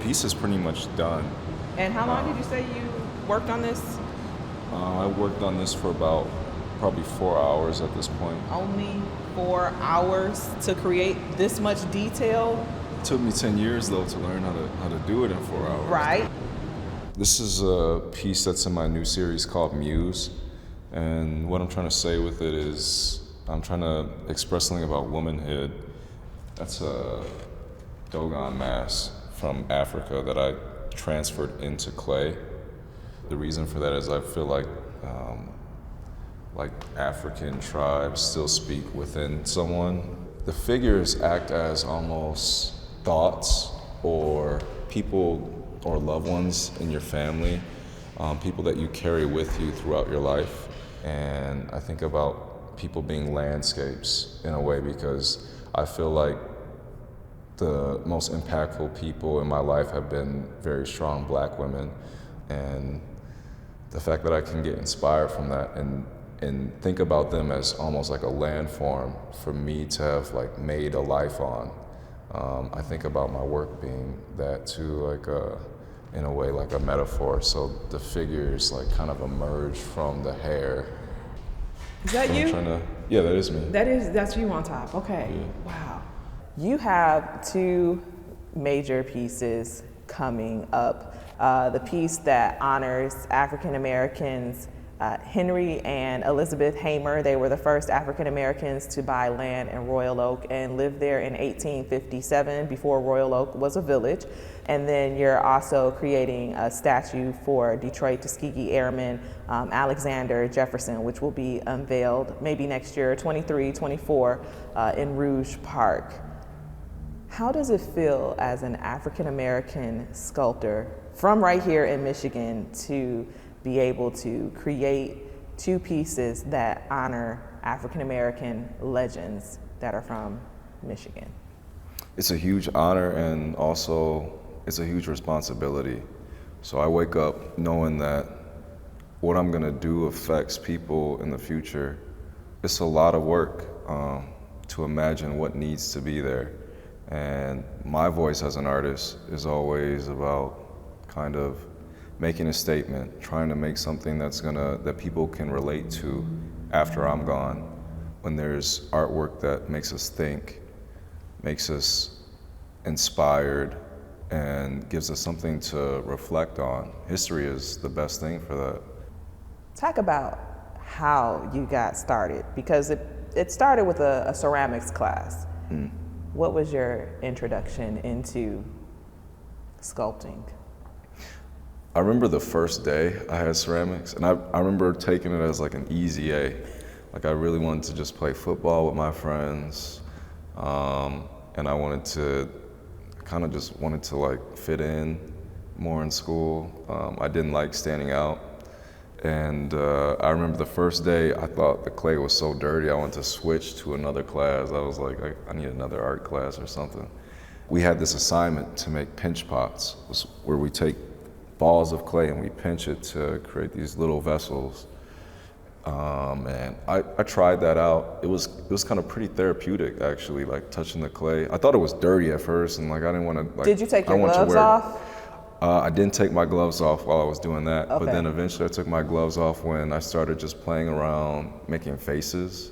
piece is pretty much done. And how long did you say you worked on this? I worked on this for about probably 4 hours at this point. Only 4 hours to create this much detail? It took me 10 years though to learn how to do it in 4 hours. Right. This is a piece that's in my new series called Muse. And what I'm trying to say with it is I'm trying to express something about womanhood. That's a Dogon mask from Africa that I transferred into clay. The reason for that is I feel like African tribes still speak within someone. The figures act as almost thoughts or people or loved ones in your family, people that you carry with you throughout your life. And I think about people being landscapes in a way because I feel like the most impactful people in my life have been very strong Black women. And the fact that I can get inspired from that and think about them as almost like a landform for me to have like made a life on. I think about my work being that too, like in a way like a metaphor. So the figures like kind of emerge from the hair. Is that you? Yeah, that is me. That's you on top. Okay. Yeah. Wow. You have two major pieces coming up. The piece that honors African Americans, Henry and Elizabeth Hamer. They were the first African Americans to buy land in Royal Oak and lived there in 1857 before Royal Oak was a village. And then you're also creating a statue for Detroit Tuskegee Airman Alexander Jefferson, which will be unveiled maybe next year, 23, 24, in Rouge Park. How does it feel as an African American sculptor from right here in Michigan to be able to create two pieces that honor African American legends that are from Michigan? It's a huge honor and also it's a huge responsibility. So I wake up knowing that what I'm gonna do affects people in the future. It's a lot of work to imagine what needs to be there. And my voice as an artist is always about kind of making a statement, trying to make something that people can relate to after I'm gone. When there's artwork that makes us think, makes us inspired, and gives us something to reflect on. History is the best thing for that. Talk about how you got started, because it started with a ceramics class. What was your introduction into sculpting? I remember the first day I had ceramics, and I remember taking it as like an easy A. Like I really wanted to just play football with my friends, and I just wanted to like fit in more in school. I didn't like standing out. And I remember the first day I thought the clay was so dirty I wanted to switch to another class. I was like, I need another art class or something. We had this assignment to make pinch pots, where we take balls of clay and we pinch it to create these little vessels. And I tried that out. It was kind of pretty therapeutic actually, like touching the clay. I thought it was dirty at first and like I didn't want to like. Did you take your gloves off? I didn't take my gloves off while I was doing that, okay. But then eventually I took my gloves off when I started just playing around making faces.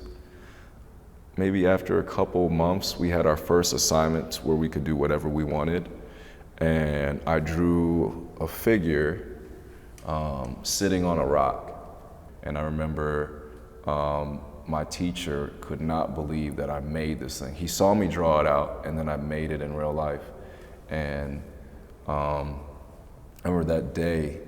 Maybe after a couple months, we had our first assignment where we could do whatever we wanted. And I drew a figure sitting on a rock. And I remember my teacher could not believe that I made this thing. He saw me draw it out and then I made it in real life. And I remember that day,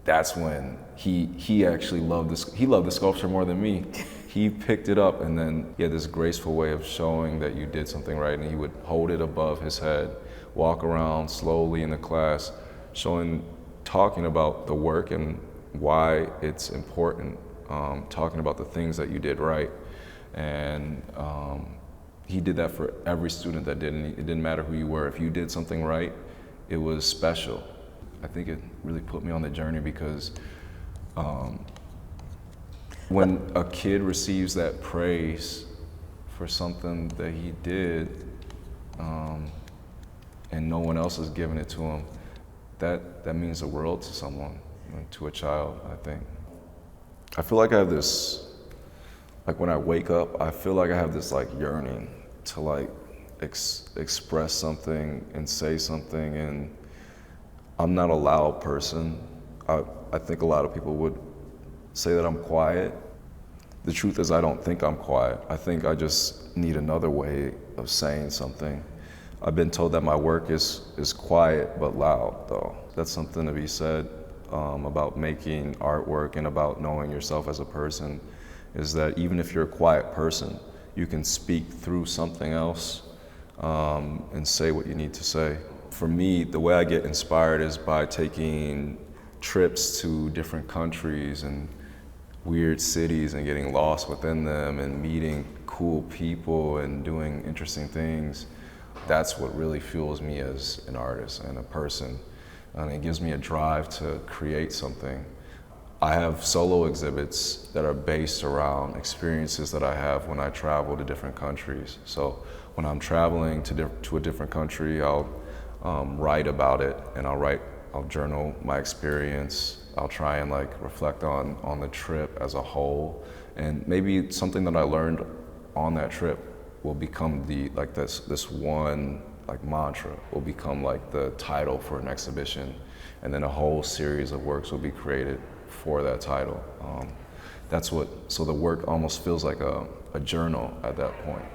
that's when he actually loved this. He loved the sculpture more than me. He picked it up and then he had this graceful way of showing that you did something right, and he would hold it above his head, walk around slowly in the class, talking about the work and why it's important, talking about the things that you did right. And he did that for every student that did, and it didn't matter who you were. If you did something right, it was special. I think it really put me on the journey because when a kid receives that praise for something that he did, and no one else is giving it to them, that means the world to someone, to a child, I think. I feel like I have this, like when I wake up, I feel like I have this like yearning to like express something and say something, and I'm not a loud person. I think a lot of people would say that I'm quiet. The truth is I don't think I'm quiet. I think I just need another way of saying something. I've been told that my work is quiet but loud, though. That's something to be said about making artwork and about knowing yourself as a person, is that even if you're a quiet person, you can speak through something else and say what you need to say. For me, the way I get inspired is by taking trips to different countries and weird cities and getting lost within them and meeting cool people and doing interesting things. That's what really fuels me as an artist and a person. And it gives me a drive to create something. I have solo exhibits that are based around experiences that I have when I travel to different countries. So when I'm traveling to a different country, I'll write about it, and I'll journal my experience. I'll try and like reflect on the trip as a whole, and maybe something that I learned on that trip will become this one like mantra, will become like the title for an exhibition, and then a whole series of works will be created for that title. So the work almost feels like a journal at that point.